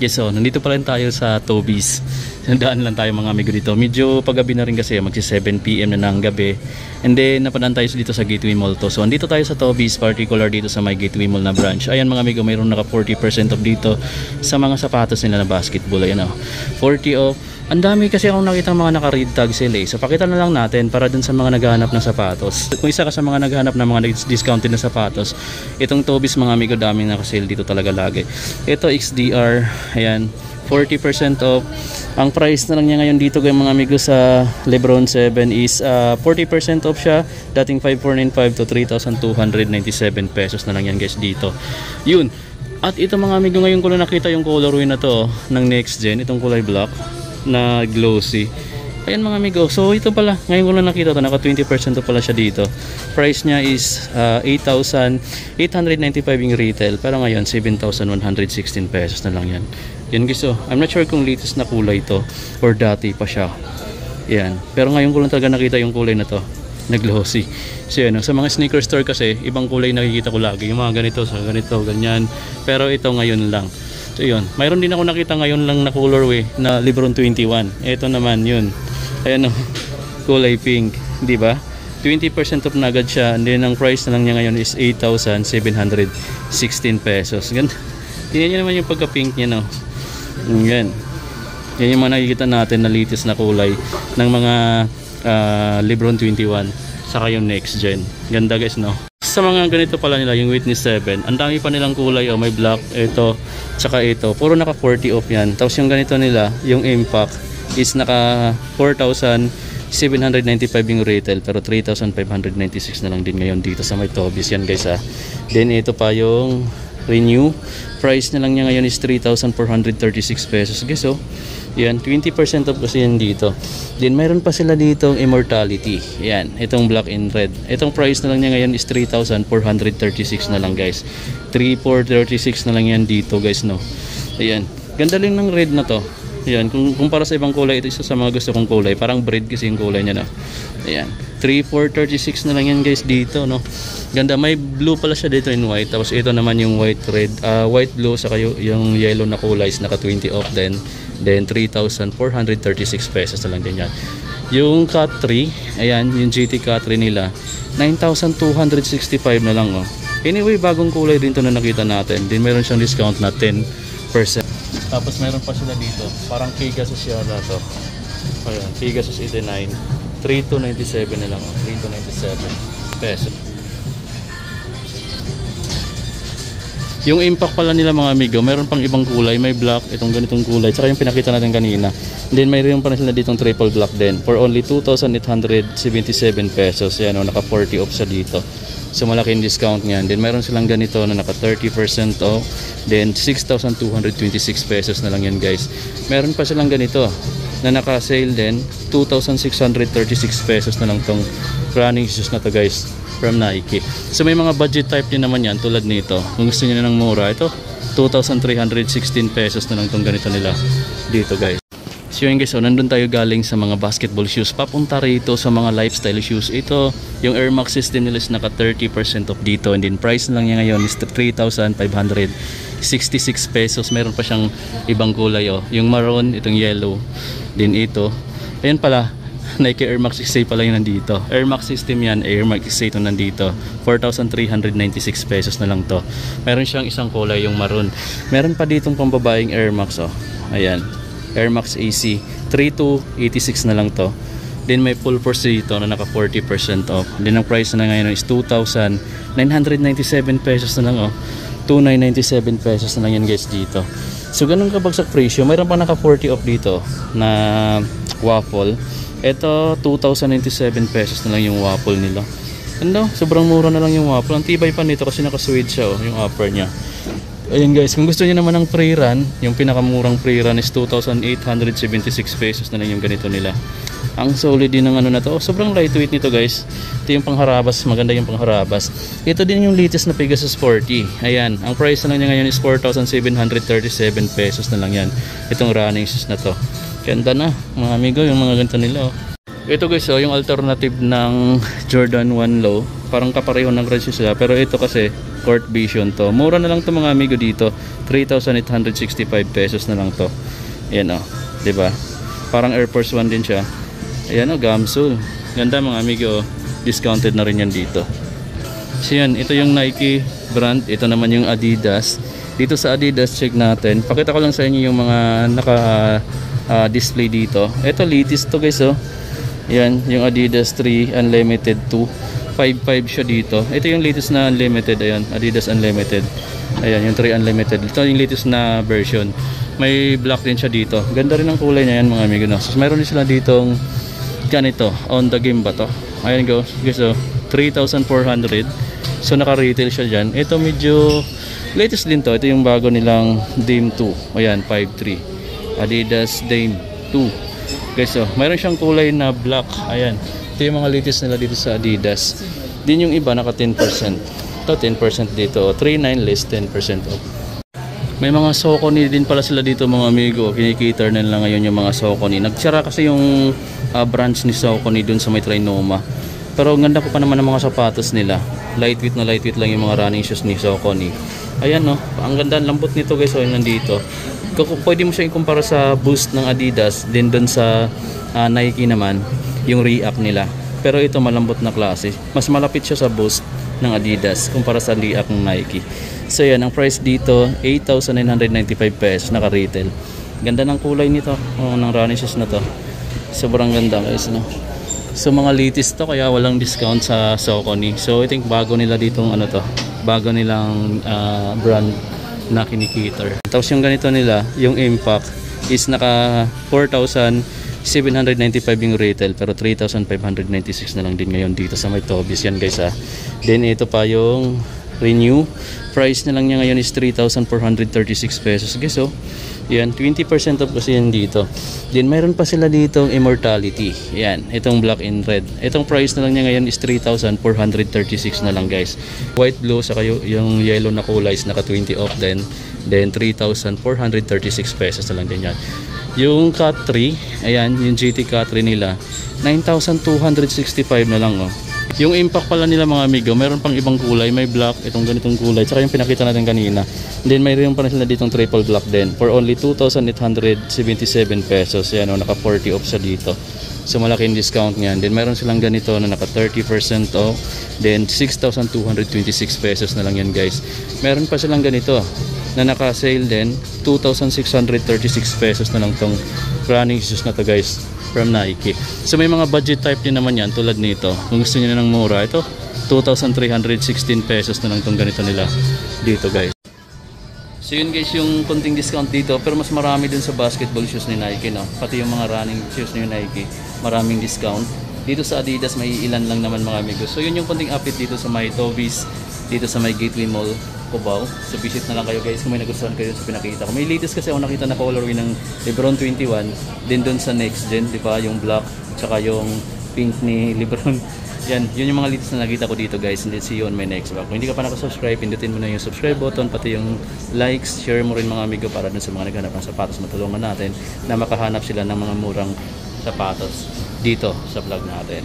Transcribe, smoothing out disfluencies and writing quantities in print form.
Yes, so nandito pa rin tayo sa Toby's. Nandaan lang tayo mga amigo dito. Medyo paggabi na rin kasi, magsi 7 PM na ng gabi. And then napadaan tayo dito sa Gateway Mall to. So andito tayo sa Toby's, particular dito sa may Gateway Mall na branch. Ayan mga amigo, mayroon naka 40% off dito sa mga sapatos nila na basketball. Ayan o, 40 off. Ang dami kasi akong nakita mga naka-read tag sale eh. So pakita na lang natin para dun sa mga naghahanap ng sapatos. Kung isa ka sa mga naghahanap ng mga discounted na sapatos, itong Toby's mga amigo, daming naka-sale dito talaga lagi. Ito XDR, ayan, 40% off. Ang price na lang niya ngayon dito mga amigo sa Lebron 7 is 40% off siya. Dating 5,495 to 3,297 pesos na lang yan guys dito. Yun. At ito mga amigo, ngayon ko lang nakita yung colorway na to ng next gen, itong kulay black na glossy. Ayan mga amigo, so ito pala, ngayon ko lang nakita to, naka 20% pala siya dito. Price niya is 8,895 yung retail, pero ngayon 7,116 pesos na lang yan. Yan guys, so I'm not sure kung latest na kulay to or dati pa siya. Yan, pero ngayon ko lang talaga nakita yung kulay na to na glossy. So yan, sa mga sneaker store kasi ibang kulay nakikita ko lagi, yung mga ganito, sa ganito, ganyan, pero ito ngayon lang. So yun, mayroon din ako nakita ngayon lang na colorway na Lebron 21. Ito naman yun. Ayan o, kulay pink, di ba? 20% off na agad siya, and then ang price na lang niya ngayon is 8,716 pesos. Ganda. Tingnan niyo naman yung pagka-pink niya, no. Yan. Yan yung mga nakikita natin na latest na kulay ng mga Lebron 21 saka yung next gen. Ganda guys, no. Sa mga ganito pala nila, yung Witness 7, ang dami pa nilang kulay, oh, may black, ito, tsaka ito, puro naka 40 off yan. Tapos yung ganito nila, yung Impact is naka 4,795 yung retail, pero 3,596 na lang din ngayon dito sa may Toby's yan guys ha. Then ito pa yung Renew, price na lang niya ngayon is 3,436 pesos guys, oh. Yan, 20% off kasi yan dito. Then mayroon pa sila dito Immortality. Yan, itong black and red. Itong price na lang niya ngayon is 3,436 na lang guys. 3,436 na lang yan dito guys, no. Ayan, ganda rin ng red na to. Ayan, kung para sa ibang kulay, ito isa sa mga gusto kong kulay. Parang bread kasi yung kulay niya, no. Ayan, 3,436 na lang yan guys dito, no. Ganda, may blue pala siya dito in white. Tapos ito naman yung white red, white blue, saka yung yellow na kulay is naka 20 off din. Then 3,436 pesos na lang din yan. Yung Cut 3, ayan, yung GT Cut 3 nila, 9,265 na lang, oh. Anyway, bagong kulay din to na nakita natin. Then meron siyang discount na 10%. Tapos meron pa sila dito, parang Pegasus yata to. Ayan, Pegasus 89, 3,297 na lang, oh. 3,297 pesos. Yung Impact pala nila mga amigo, meron pang ibang kulay, may black, itong ganitong kulay, tsaka yung pinakita natin kanina. Then mayroon pa rin sila ditong triple black din for only 2,877 pesos. Yan, o, naka 40 off siya dito. So malaking discount niyan. Then mayroon silang ganito na naka 30% off. Then 6,226 pesos na lang yan guys. Meron pa silang ganito na naka sale din, 2,636 pesos na lang tong running shoes na to guys, from Nike. So may mga budget type din naman yan tulad nito. Kung gusto niyo na ng mura, ito 2,316 pesos na lang tong ganito nila dito guys. So yun guys, so nandun tayo galing sa mga basketball shoes, papunta rito sa mga lifestyle shoes. Ito yung Air Max system nila is naka 30% off dito, and then price lang niya ngayon is 3,566 pesos. Meron pa siyang ibang kulay, oh, yung maroon, itong yellow, din ito. Ayan pala, Nike Air Max XA pala yung nandito. Air Max system yan, Air Max XA itong nandito. 4,396 pesos na lang to. Meron siyang isang kulay, yung maroon. Meron pa ditong pambabaeng Air Max, oh. Ayan, Air Max AC, 3,286 na lang to. Then may full force dito na naka 40% off. Then ang price na ngayon is 2,997 pesos na lang, oh. 2,997 pesos na lang yan guys dito. So ganun kabagsak presyo. Mayroon pa naka 40 off dito na waffle. Ito 2,097 pesos na lang yung waffle nila. Ano, sobrang mura na lang yung waffle. Ang tibay pa nito kasi naka suede siya, oh, yung upper niya. Ayun guys, kung gusto niyo naman ng pre-run, yung pinakamurang pre-run is 2,876 pesos na lang yung ganito nila. Ang solid din ng ano na to. Oh, sobrang lightweight nito guys. Ito yung pangharabas, maganda yung pangharabas. Ito din yung latest na Pegasus 40. Ayan, ang price na lang niya ngayon is 4,737 pesos na lang yan. Itong running shoes na to. Ganda na mga amigo, yung mga ganito nila, oh. Ito guys, oh, yung alternative ng Jordan 1 Low. parang kapareho ng range sila, pero ito kasi Court Vision to. Mura na lang to mga amigo dito, 3,865 pesos na lang to. Ayan o, diba? Parang Air Force 1 din siya. Ayan o, Gamsul. Ganda mga amigo, discounted na rin yan dito. So yan, ito yung Nike brand, ito naman yung Adidas. Dito sa Adidas, check natin. Pakita ko lang sa inyo yung mga naka display dito. Ito latest to guys oh. Yan, yung Adidas 3 Unlimited 2, 5.5 siya dito. Ito yung latest na Unlimited, ayan, Adidas Unlimited. Ayan, yung 3 Unlimited. Ito yung latest na version. May black din siya dito. Ganda rin ang kulay niya yan mga amigo no. So mayroon din sila ditong ganito, on the game ba to? Ayan guys oh, 3,400. So naka-retail siya dyan. Ito medyo latest din to. Ito yung bago nilang Dame 2. Ayan, 5.3 Adidas Dame 2 guys. So mayroon siyang kulay na black. Ayan, ito yung mga latest nila dito sa Adidas. Din yung iba naka 10%. Ito 10% dito, 3.9 less 10% off. May mga Saucony din pala sila dito mga amigo. Kinikater na lang ngayon yung mga Saucony. Nagtsara kasi yung branch ni Saucony dun sa may Trinoma. Pero ang ganda ko pa naman ng mga sapatos nila. Lightweight na lightweight lang yung mga running shoes ni Saucony. Ayan no, ang ganda, lambot nito guys. So nandito. Pwede mo siya ikumpara sa Boost ng Adidas. Din dun sa Nike naman, yung React nila. Pero ito malambot na klase. Mas malapit siya sa Boost ng Adidas kumpara sa React ng Nike. So yan, ang price dito 8,995 pesos naka-retail. Ganda ng kulay nito, ng running shoes na to. Sobrang ganda guys no. So mga latest to kaya walang discount sa Saucony. So I think bago nila ditong ano to, bago nilang brand na kinikater. Tapos yung ganito nila, yung Impact is naka 4,795 yung retail pero 3,596 na lang din ngayon dito sa may Tobis yan guys ah. Then ito pa yung Renew, price na lang niya ngayon is 3,436 pesos guys oh. Yan, 20% off kasi yan dito. Then mayroon pa sila ditong Immortality. Yan, itong black and red. Itong price na lang niya ngayon is 3,436 na lang guys. White, blue, saka yung yellow na kulay is naka 20 off din. Then 3,436 pesos na lang din yan. Yung Cat 3, ayan, yung GT Cat 3 nila, 9,265 na lang oh. Yung Impact pala nila mga amigo, meron pang ibang kulay, may black, itong ganitong kulay, tsaka yung pinakita natin kanina. Then mayroon pa rin sila ditong triple black din for only 2,877 pesos. Yan o, naka 40 off siya dito. So malaking discount niyan. Then mayroon silang ganito na naka 30% off. Then 6,226 pesos na lang yan guys. Meron pa silang ganito na naka sale din, 2,636 pesos na lang tong running shoes na to guys from Nike. So may mga budget type din naman yan tulad nito. Kung gusto niyo na ng mura, ito 2,316 pesos na lang tong ganito nila dito guys. So yun guys yung konting discount dito, pero mas marami dun sa basketball shoes ni Nike no. Pati yung mga running shoes ni Nike, maraming discount. Dito sa Adidas may ilan lang naman mga amigos. So yun yung konting update dito sa may Tobis, dito sa may Gateway Mall Cubao. So visit na lang kayo guys kung may nagustuhan kayo sa pinakita ko. May latest kasi ako nakita na colorway ng Lebron 21, din dun sa Next Gen, di ba? Yung black, tsaka yung pink ni Lebron. Yan, yun yung mga latest na nakita ko dito guys. And let's see you on my next vlog. Kung hindi ka pa nakasubscribe, pindutin mo na yung subscribe button, pati yung likes, share mo rin mga amigo para dun sa mga naghanap ng sapatos. Matulungan natin na makahanap sila ng mga murang sapatos dito sa vlog natin.